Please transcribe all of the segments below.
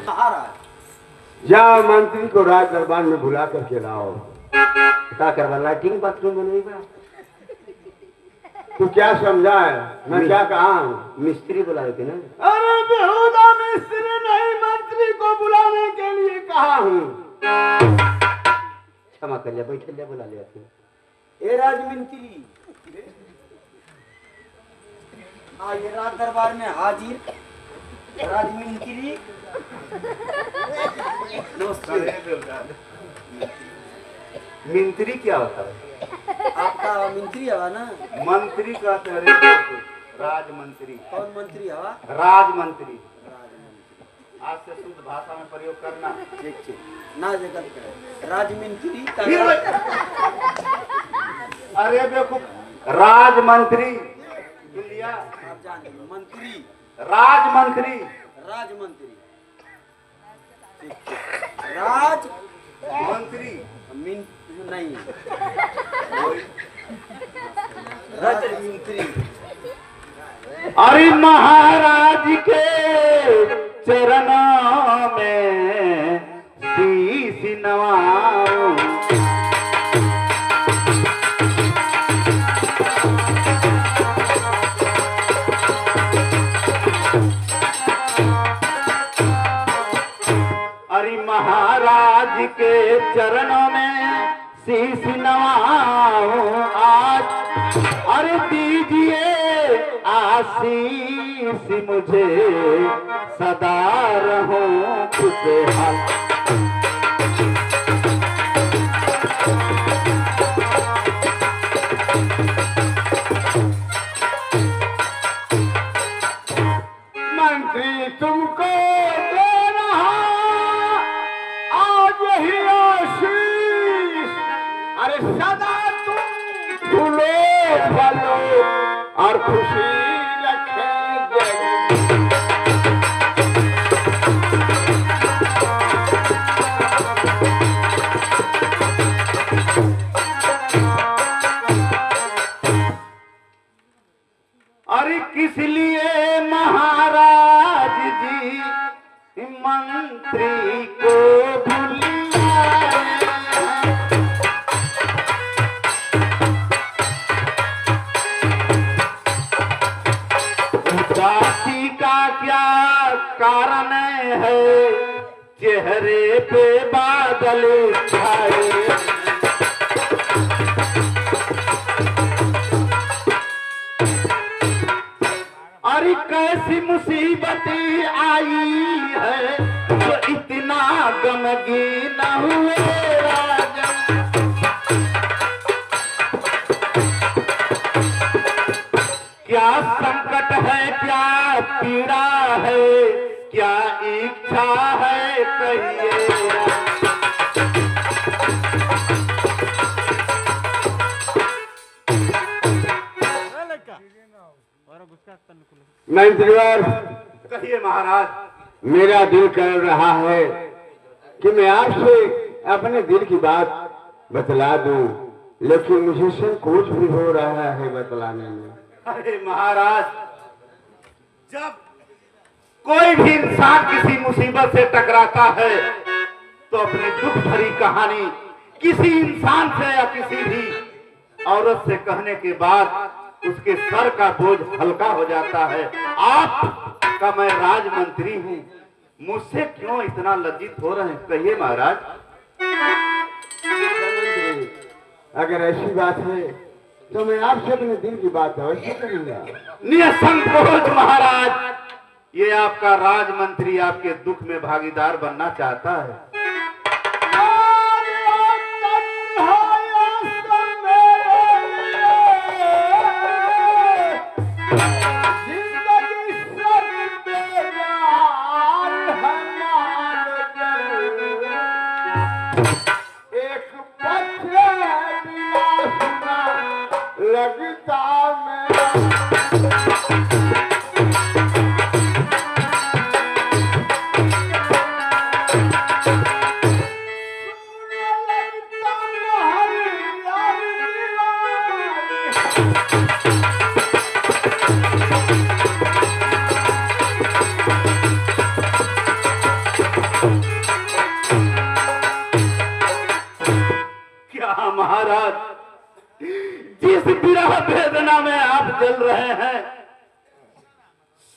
महाराज जाओ मंत्री को राज दरबार में बुला करके लाओ। क्या करवा लैट्रिन बाथरूम बनवेगा? तू क्या समझा है? मैं क्या कहा हूँ? मिस्त्री बुलाए थे ना। अरे बेहुदा मिस्त्री नहीं, मंत्री को बुलाने के लिए कहा हूँ। क्षमा कर लिया, बैठ लिया, बुला लिया थे। ए राजमंत्री, ये राज दरबार में हाजिर राजमंत्री। मंत्री क्या होता है? आपका मंत्री हवा ना? मंत्री कहते हैं राजमंत्री। कौन मंत्री हवा? राजमंत्री। आज से शुद्ध भाषा में प्रयोग करना। ठीक ठीक ना जगत करे राजमंत्री अरे बेवकूफ, राजमंत्री सुन लिया? आप जान मंत्री राजमंत्री। राजमंत्री राज मंत्री नहीं राजमंत्री। अरे महाराज के चरणों में शीश नवाऊं। अरे महाराज के चरणों में शीश नवाऊं आज। अरे दीजिए आशीष मुझे, सदा रहूं खुशहाल। मंत्री तुमको दे रहा आज ही आशीष। अरे सदा तुम फूलो फलो और खुशी रखेंगे। अरे किस लिए महाराज जी मंत्री को बुलाए? उदासी का क्या कारण है? चेहरे पे बादल छाए। अरे कैसी मुसीबत आई है जो इतना गमगीन हुए राजा। क्या संकट है, क्या पीड़ा है, क्या इच्छा है कहिए। मंत्रीवर कहिए महाराज। मेरा दिल कर रहा है कि मैं आपसे अपने दिल की बात बतला दूं, लेकिन मुझे संकोच भी हो रहा है बतलाने में। अरे महाराज, जब कोई भी इंसान किसी मुसीबत से टकराता है तो अपनी दुख भरी कहानी किसी इंसान से या किसी भी औरत से कहने के बाद उसके सर का बोझ हल्का हो जाता है। आप का मैं राजमंत्री हूँ, मुझसे क्यों इतना लज्जित हो रहे हैं? कहिए महाराज। अगर ऐसी बात है तो मैं आपसे अपने दिल की बात अवश्य करूंगा। निसंकोच महाराज, ये आपका राजमंत्री आपके दुख में भागीदार बनना चाहता है। लगता मैं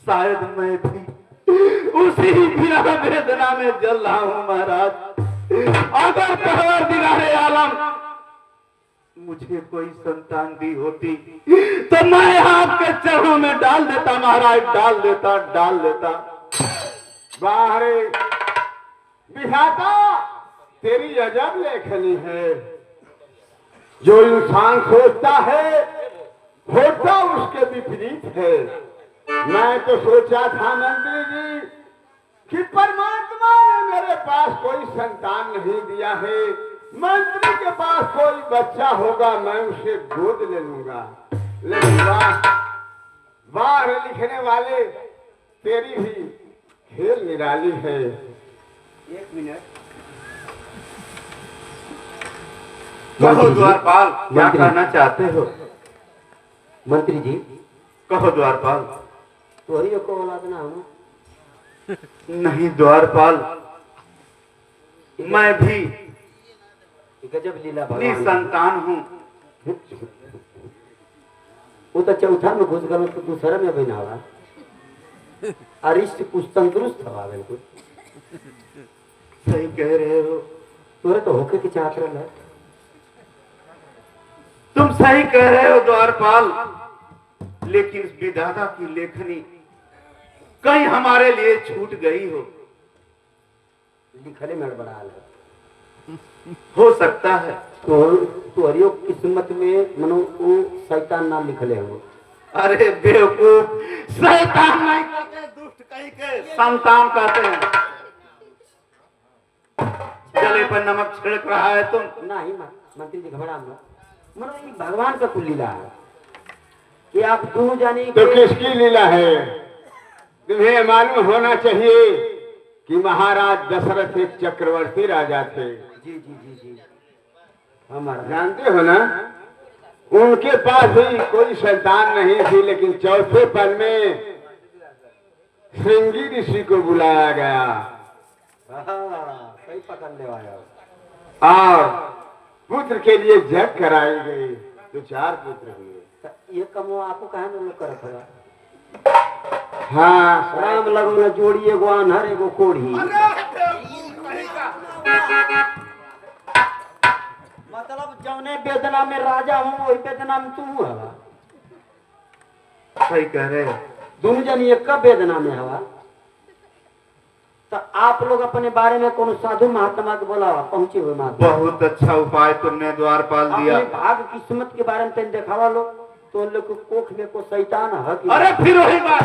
शायद मैं भी उसी बिना वेदना में जल रहा हूँ महाराज। अगर परवरदिगारे आलम मुझे कोई संतान दी होती तो मैं आपके चरणों में डाल देता महाराज, डाल देता। वाह रे विधाता, तेरी अजब लेखनी है। जो इंसान सोचता है होता उसके विपरीत है। मैं तो सोचा था मंत्री जी कि परमात्मा ने मेरे पास कोई संतान नहीं दिया है, मंत्री के पास कोई बच्चा होगा मैं उसे गोद ले लूंगा। लेकिन वाह लिखने वाले, तेरी भी खेल निराली है। एक मिनट। कहो द्वारपाल, क्या मंत्री। कहना चाहते हो? मंत्री जी, कहो द्वारपाल। तोहरी को औलाद ना हो? नहीं द्वारपाल, मैं भी गजब लीला भगवान। निसंतान हूँ। वो तो चौथा में घुस गलो तो दूसरा में बना हुआ। अरिष्ट कुछ तंदुरुस्त हवा बिल्कुल। सही कह रहे हो, तोरे तो होके की चाहत रहा। तुम सही कह रहे हो द्वारपाल, लेकिन इस विधाता की लेखनी कहीं हमारे लिए छूट गई हो। लिखले में बड़ा हो सकता है। तो अरियो किस्मत में मनो वो शैतान ना लिखले हो। अरे बेवकूफ, शैतान नहीं कहते, दुष्ट कहीं के संतान कहते हैं। गले पर नमक छिड़क रहा है तुम। नहीं मंत्री जी घबरा मत। मनो ये भगवान का कुल लीला है कि आप दोनों जाने तो किसकी लीला है? तुम्हें मालूम होना चाहिए कि महाराज दशरथ एक चक्रवर्ती राजा थे। जी हमारा जानते हो ना, उनके पास भी कोई संतान नहीं थी, लेकिन चौथे पल में श्रृंगी ऋषि को बुलाया गया सही पकड़ ले आया। और पुत्र के लिए जग कराई गई, तो 4 पुत्र हुए। ये कमो आपको कहा ना करत होगा। हाँ राम लगो न जोड़ी एगो अनहर एगो कोढ़ी। मतलब जौने वेदना में राजा हूँ वही वेदना में तू हवा। सही कह रहे हो। दोनों जन एक का वेदना में हवा। तो आप लोग अपने बारे में कौन साधु महात्मा के बोला पहुंचे हुए महात्मा। बहुत अच्छा उपाय तुमने द्वारपाल दिया। अपने भाग किस्मत के बारे में तेन दिखावा लो तो लोग को कोख में को शैतान है कि अरे फिर वही बात,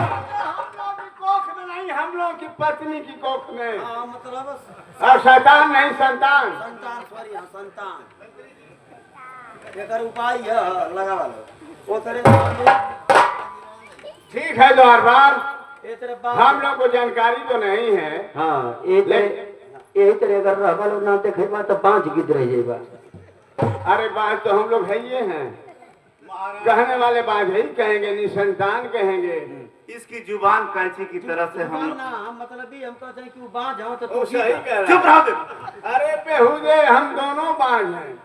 कोख में नहीं, हम लोग की पत्नी की कोख में। हाँ मतलब और शैतान नहीं, संतान। संतान, सॉरी हाँ संतान। एकर उपाय है लगा लो। वो तेरे ठीक है द्वारपाल, ये तेरे बाप हम लोग को जानकारी तो नहीं है। हाँ यही तरह अगर रहबा लोग ना देखेबा तो बांझ गिद रह जाएगा। अरे बात तो हम लोग है ये हैं, कहने वाले बात ही कहेंगे, निसंतान कहेंगे। इसकी जुबान कैंची की तरह से हम ना हम मतलब भी हम कहते हैं कि वो बांझ हो तो वो तू सही कह रहा चुप है। रहो तुम। अरे बेहुदे, हम दोनों बांझ हैं।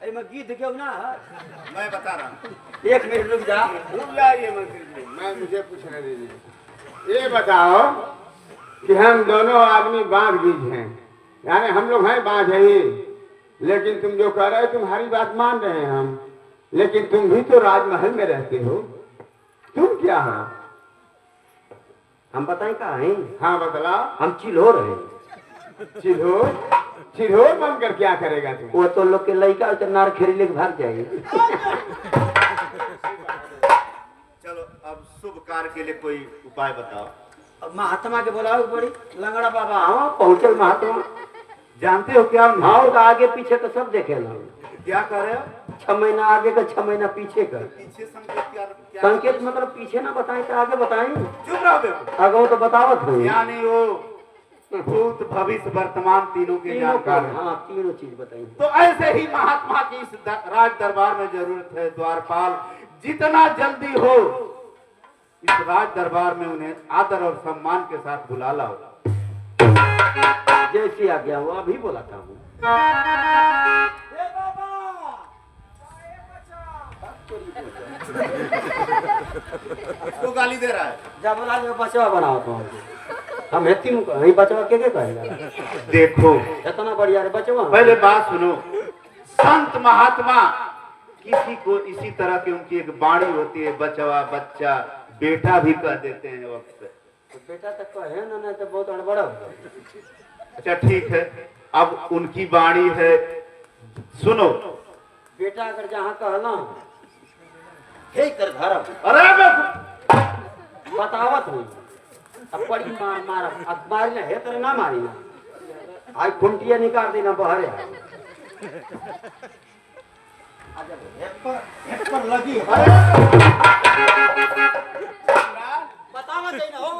ए मैं गीत क्यों ना मैं बता रहा हूँ। एक मिनट रुक जा। रुक जाइए मंत्री जी, मैं मुझे पूछने दीजिए। ये बताओ कि हम दोनों आदमी बांझ बीज हैं, यानी हम लोग हैं बांझ ही, लेकिन तुम जो कह रहे हो तुम्हारी बात मान रहे हैं हम, लेकिन तुम भी तो राजमहल में रहते हो, तुम क्या हो? हम बताएं कहाँ हैं? हाँ बतलाओ। हम चिल्होर हैं। चिल्होर बनकर क्या करेगा तुम? वो तो लोग के लड़का तो नार खेरी लेके भाग जाएगी। चलो अब शुभ कार्य के लिए कोई उपाय बताओ। अब महात्मा के बोलाओ बड़ी लंगड़ा बाबा। हाँ पहुंचल महात्मा। जानते हो क्या? हाँ तो आगे पीछे का सब देखे लो। क्या कर रहे हो? 6 महीना आगे का 6 महीना पीछे का। पीछे संकेत क्या? संकेत मतलब पीछे ना बताएं तो आगे बताएं। चुप रहो बेवकूफ। आगे तो बतावत हो। यानी वो भूत भविष्य वर्तमान तीनों के तीनों का, जानकार है। हाँ तीनों चीज बताइए। तो ऐसे ही महात्मा की इस राज दरबार में जरूरत है द्वारपाल। जितना जल्दी हो इस राज दरबार में उन्हें आदर और सम्मान के साथ बुला लाओ। जैसे आ गया वो अभी बोला था हूँ। तो गाली दे रहा है। जा बोला जो बचवा बनाओ तुम हम हेती नु नहीं बचवा के कहेगा देखो इतना बढ़िया रे बचवा पहले बात सुनो, संत महात्मा किसी को इसी तरह की उनकी एक वाणी होती है, बचवा बच्चा बेटा भी कह देते हैं वक्त पे। तो बेटा तक कहे ना नहीं तो बहुत अड़बड़ा हो जाए। अच्छा ठीक है, अब उनकी वाणी है, सुनो। बेटा अगर जहाँ कहला हे कर धर्म अरे बतावत हुई अब बड़ी मार मार अब मारी ना हे तेरे ना मारी ना आई खुंटिया निकाल देना बहरे हेड पर लगी बतावा चाहिए हो।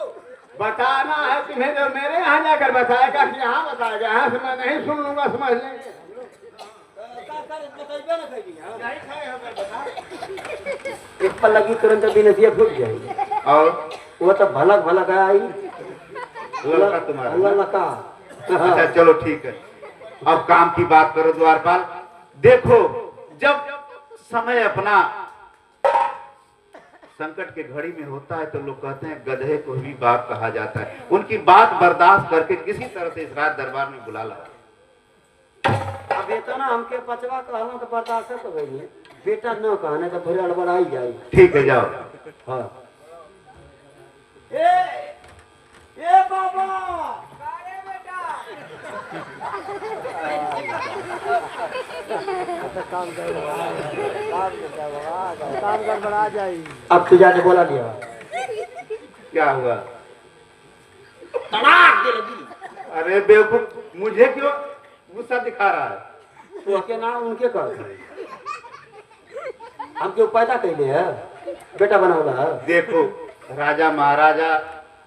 बताना है तुम्हें जो मेरे यहाँ जाकर बताएगा कि यहाँ बताएगा, यहाँ से मैं नहीं सुन लूंगा, समझ लेंगे। एक पर लगी तुरंत भी नसीहत फूट जाएगी और वो तो भलक भलक आई लड़का तुम्हारा लका अच्छा चलो ठीक है, अब काम की बात करो द्वारपाल। देखो जब समय अपना संकट के घड़ी में होता है तो लोग कहते हैं गधे को भी बाप कहा जाता है। उनकी बात बर्दाश्त करके किसी तरह से इस रात दरबार में बुला ला। अब ये तो ना हमके बचवा कहना तो बर्दाश्त तो गई बेटा न कहने तो थोड़ी अड़बड़ आई जाए। ठीक है जाओ। हाँ ए बाबा काम गड़बड़ा जाए। अब तू जाके बोला लिया क्या हुआ? तड़ाक दे लगी। अरे बेवकूफ मुझे क्यों गुस्सा दिखा रहा है? उसके नाम उनके कर हम क्यों पैदा कैले है बेटा बनावला है। देखो राजा महाराजा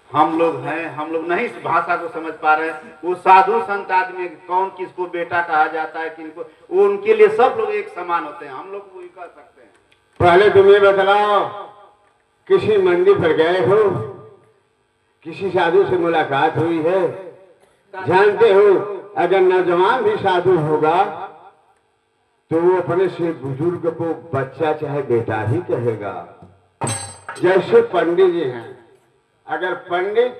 हम लोग हैं, हम लोग नहीं इस भाषा को समझ पा रहे हैं। वो साधु संत आदमी कौन किसको बेटा कहा जाता है किनको, वो उनके लिए सब लोग एक समान होते हैं, हम लोग वही कह सकते हैं। पहले तुम ये बतलाओ, किसी मंदिर पर गए हो, किसी साधु से मुलाकात हुई है? जानते हो अगर नौजवान भी साधु होगा तो वो अपने से बुजुर्ग को बच्चा चाहे बेटा ही कहेगा। जैसे पंडित जी हैं, अगर पंडित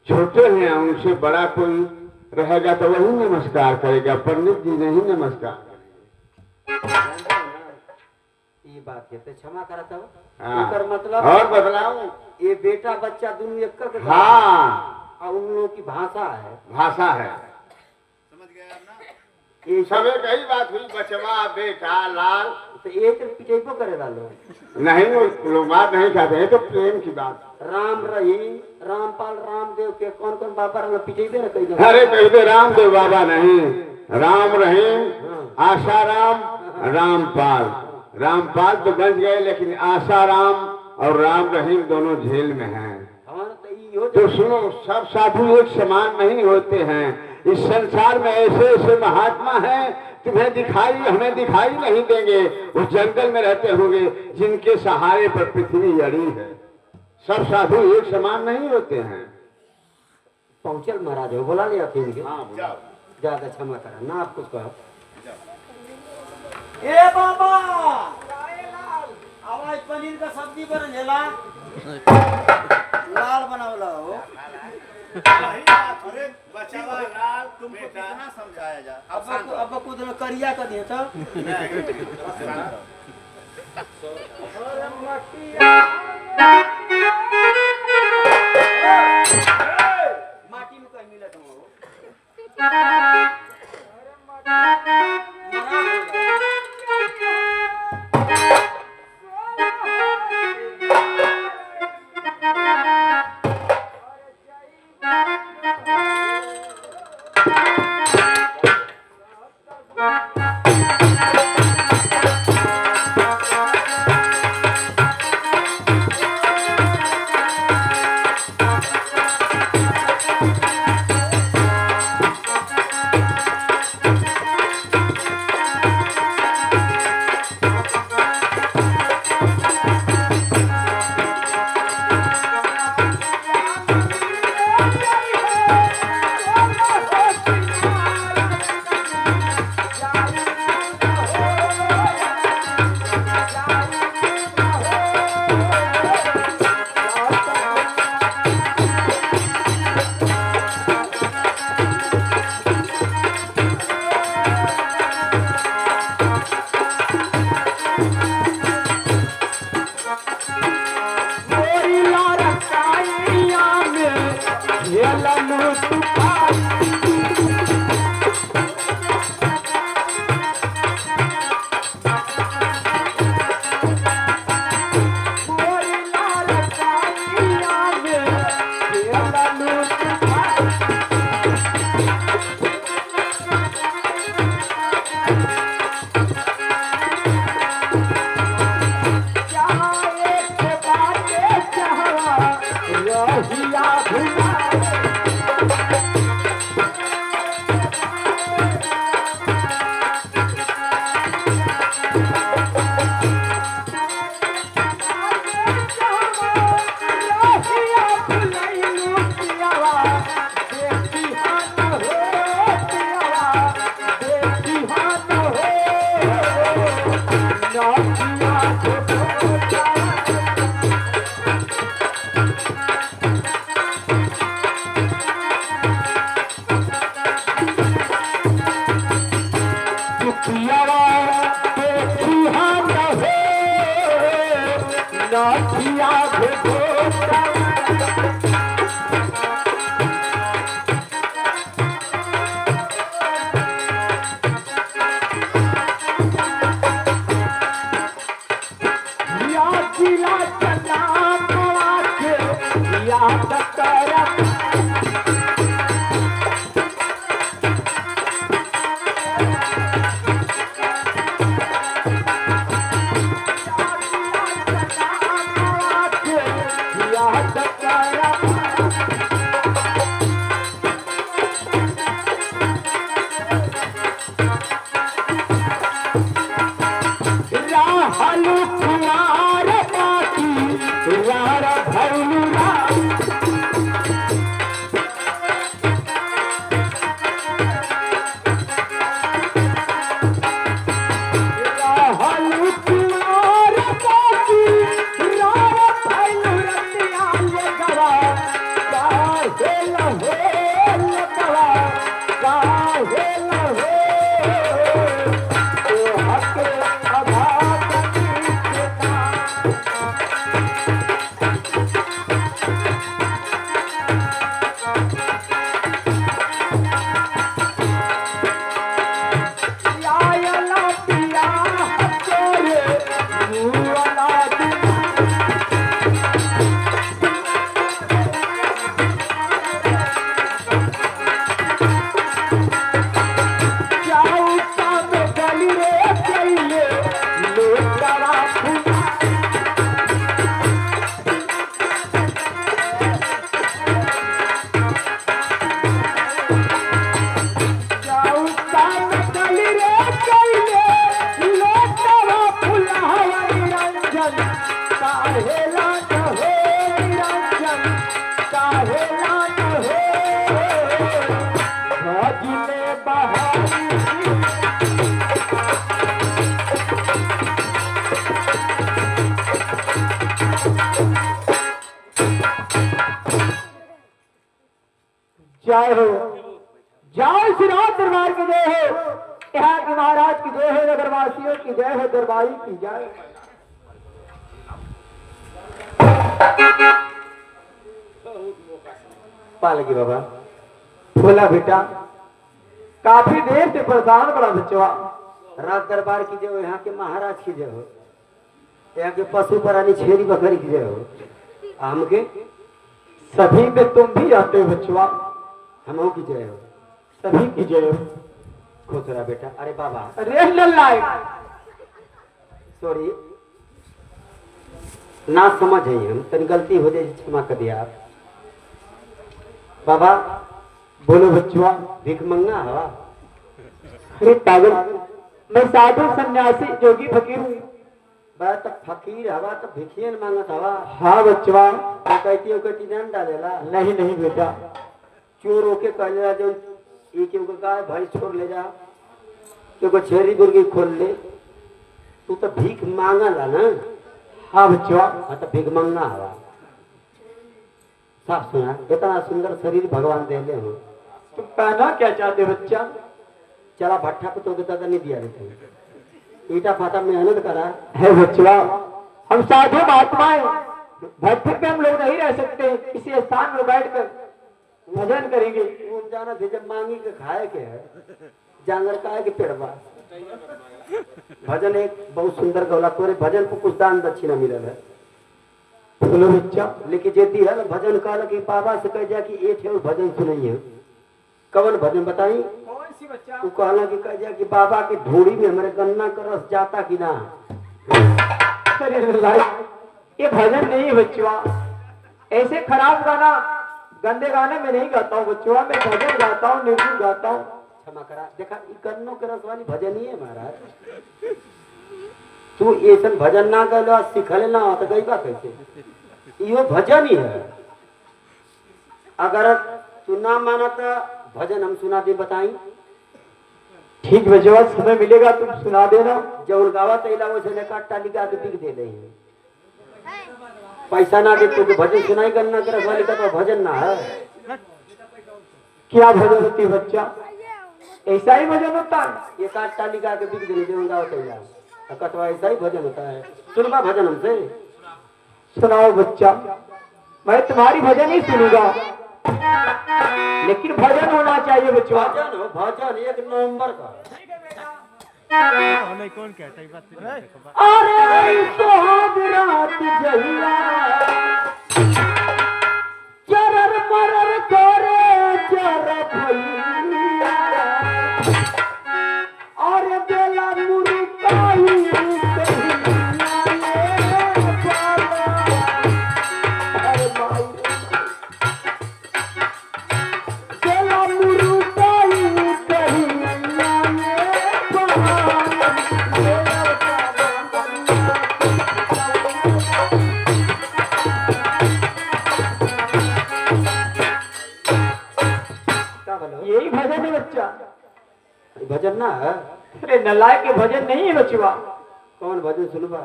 छोटे हैं उनसे बड़ा कोई रहेगा तो वही नमस्कार करेगा, पंडित जी नहीं नमस्कार करेंगे। ये बात है तो क्षमा करता हूँ। हाँ। एकर मतलब और बतलाऊं? ये बेटा बच्चा दोनों एक का हाँ और उन लोगों की भाषा है भाषा है, समझ गए आप ना? ये सब एक ही बात हुई, बचवा बेटा लाल। तो एक पिटेबो करेगा लोग नहीं वो लोग बात नहीं खाते हैं, तो प्रेम की बात। राम रहीम रामपाल रामदेव के कौन कौन बाबा रहा पिटेबे ना कहीं अरे कहते रामदेव बाबा नहीं, राम रहीम आशाराम रामपाल। रामपाल तो गंज गए लेकिन आशाराम और राम रहीम दोनों जेल में हैं। तो सुनो, सब साधु एक समान नहीं होते हैं। इस संसार में ऐसे ऐसे महात्मा हैं तुम्हें दिखाई हमें दिखाई नहीं देंगे, उस जंगल में रहते होंगे जिनके सहारे पर पृथ्वी अड़ी है। सब साधु एक समान नहीं होते हैं। पहुंचल महाराज हो बोला लिया थे इनके हाँ ज्यादा क्षमा करा ना आप कुछ कहो। ए बाबा आवाज पनीर का सब्जी बन झेला लाल बनावला हो। अरे बचावा लाल तुमको कितना समझाया जा। अब कुछ करिया कर दिया था माटी में कहीं मिला रहिया भुलाए जय हो। जाओ श्रीनाथ दरबार की जय हो, यहाँ के महाराज की जय हो, नगरवासियों की जय हो, दरबारी की जय। पालकी बाबा बोला बेटा काफी देर से परेशान बड़ा बच्चा। रात दरबार की जय हो, यहाँ के महाराज की जय हो, यहाँ के पशु प्राणी छेरी बकरी की जय हो, आम के सभी में तुम भी आते हो बच्चवा, हमों की जय हो, सभी की जय हो। खुश रहा बेटा। अरे बाबा अरे लल्लाई सॉरी ना समझ है हम, तनी गलती हो जाए क्षमा कर दिया आप। बाबा बोलो बच्चवा भीख मंगा हवा। अरे पागल मैं साधु सन्यासी जोगी फकीर हूँ। बात फकीर हवा तो भिखियन मांगत हवा। हाँ बच्चवा कहती हो कहती जान डालेला। नहीं नहीं बेटा चोर होके कहलेला जो एक गाय भाई छोड़ ले जा, क्योंकि छेरी मुर्गी खोल ले, तू तो भीख मांगा ला ना। हाँ बच्चवा हाँ तो भीख मंगा हवा। साफ सुना इतना सुंदर शरीर भगवान दे ले हो, तुम कहना क्या चाहते बच्चा? चला भट्ठा पे तो दादा नहीं दिया रहते, ईटा फाटा मेहनत करा है बच्चवा। हम साधु महात्माएं भट्ठे पे हम लोग नहीं रह सकते, किसी स्थान में बैठकर भजन करेंगे। वो जाना थे जब मांगी के खाए के है जानवर का है कि पेड़वा। भजन एक बहुत सुंदर गौला तोरे भजन को कुछ दान दक्षिणा मिलल है। बोलो बच्चा लेकिन जेती है भजन कहल कि बाबा से कह जा कि एक है भजन सुनइए। कवन भजन बताई? कौन सी बच्चा? तू कहला कि कह जा कि बाबा की ढोड़ी में हमारे गन्ना का रस जाता कि ना। अरे ये भजन नहीं बच्चा, ऐसे खराब गाना, गंदे गाने में नहीं गाता हूँ बच्चों, मैं भजन गाता हूँ, निर्गुण गाता हूँ। क्षमा करा, देखा ई कन्नो के रसवाली भजन ही है महाराज। तू ऐसा भजन ना गलो सिखले ना तो गई बा कैसे? इहो भजन ही है। अगर तू ना माना तो भजन हम सुना दे, बताई। ठीक बचवा, समय मिलेगा तुम सुना देना। जब गावा तैला वो से लेकर तालिका के बिक दे रही है, पैसा ना दे तो भजन सुनाई करना के रसवाली का तो भजन ना है। क्या भजन होती है बच्चा? ऐसा ही भजन होता है? एक आध तालिका के बिक दे जो गावा तैला कटवा, ऐसा ही भजन होता है। सुनवा भजन हमसे। सुनाओ बच्चा, मैं तुम्हारी भजन ही सुनूंगा, लेकिन भजन होना चाहिए बच्चा। भजन हो, भजन एक नंबर का। अरे सुहाग रात जहिया चरर मरर करे चर भैया, और बेला मुरुकाई यही भजन है बच्चा। भजन ना है? अरे नलायक के भजन नहीं है बचवा। कौन भजन सुनवा?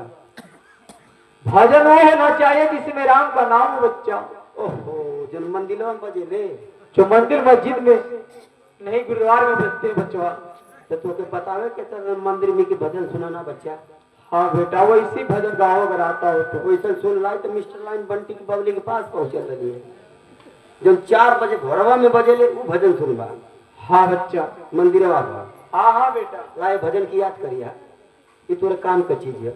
भजन वो होना चाहिए जिसमें राम का नाम हो बच्चा। ओहो, जन मंदिरों में बजे ले, जो मंदिर मस्जिद में नहीं, गुरुद्वार में बजते हैं बच्चा। तो तू के बतावे के तो मंदिर में के भजन सुनाना बच्चा। हाँ बेटा, वो इसी भजन गाओ अगर आता हो तो। वैसा सुन लाई तो मिस्टर लाइन बंटी की बबली के पास पहुंचल रही है। जब 4 बजे घोरवा में बजे ले वो भजन सुनवा। हाँ बच्चा। मंदिर हाँ हाँ बेटा। लाए भजन की याद करिया, ये तोरे काम का चीज है।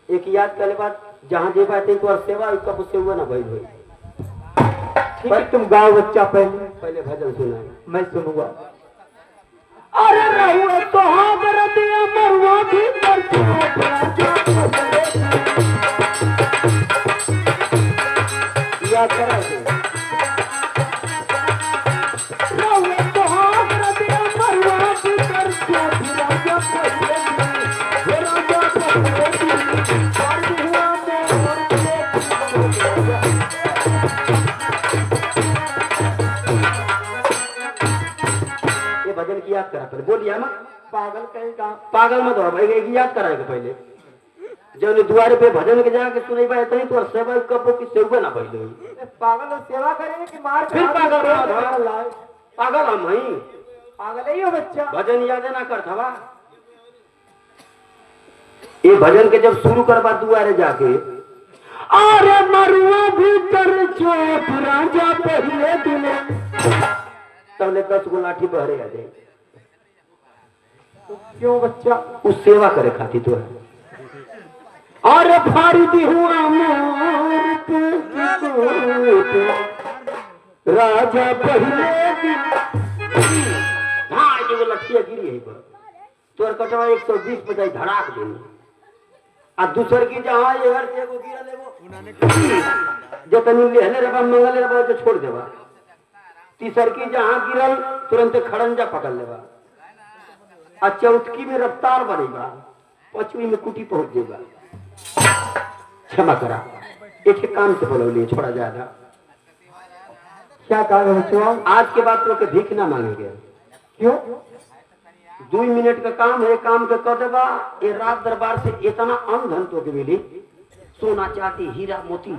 एक याद करे बाद जहाँ जे बात तो सेवा कब से हुआ ना भाई भाई। ठीक है, तुम गाओ बच्चा, पहले पहले भजन सुना। मैं सुनूंगा। अरे रहुआ तो हाँ दिया मरुआ भी याद करा भजन की याद करा पहले। बोलिए मत पागल कहेगा। पागल मत हो भाई, एक याद कराएगा पहले। जब द्वारे पे भजन के जाके सुने पाए तभी तो सेवा कपो की सेवा ना पहले। पागल सेवा करेंगे कि मार फिर पागल पागल हम ही पागल ही हो बच्चा। भजन याद ना कर था। ये भजन के जब शुरू करवा दुआरे जाके, अरे मरुआ भीतर चोट राजा पहले दिने, तबले 10 गो लाठी बहरे आ जाए। क्यों बच्चा? उस सेवा करे खाती तो है। अरे फाड़ी दी हुआ राजा पहले हाँ ये लठिया गिरी है पर तोर कटवा 120 बजाई धड़ाक देनी। आ दूसर की जहाँ ये घर से गिरा लेबो जतनी लेहले रबा मंगले रबा जो छोड़ देवा। तीसर की जहाँ गिरल तुरंत खड़ंजा पकड़ लेबा। आ चौथकी में रफ्तार बनेगा, 5वीं में कुटी पहुंच जाएगा। क्षमा करा, एक काम से बोलो लिए छोड़ा ज्यादा। क्या काम है बच्चों? आज के बाद तो भीख ना मांगेंगे। क्यों? 2 मिनट का काम है, काम के कर देगा। ये रात दरबार से इतना अन्न धन तो के मिली, सोना चांदी हीरा मोती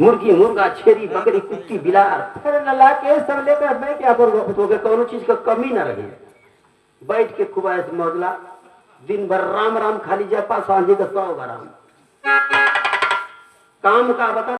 मुर्गी मुर्गा छेरी बकरी कुत्ती बिलार। अरे नला के सब लेकर मैं क्या करूँगा? तो के कोनो चीज का कमी ना रहे। बैठ के खूब ऐसे मौजला, दिन भर राम राम खाली जपा, सांझे का 100 राम। काम का बता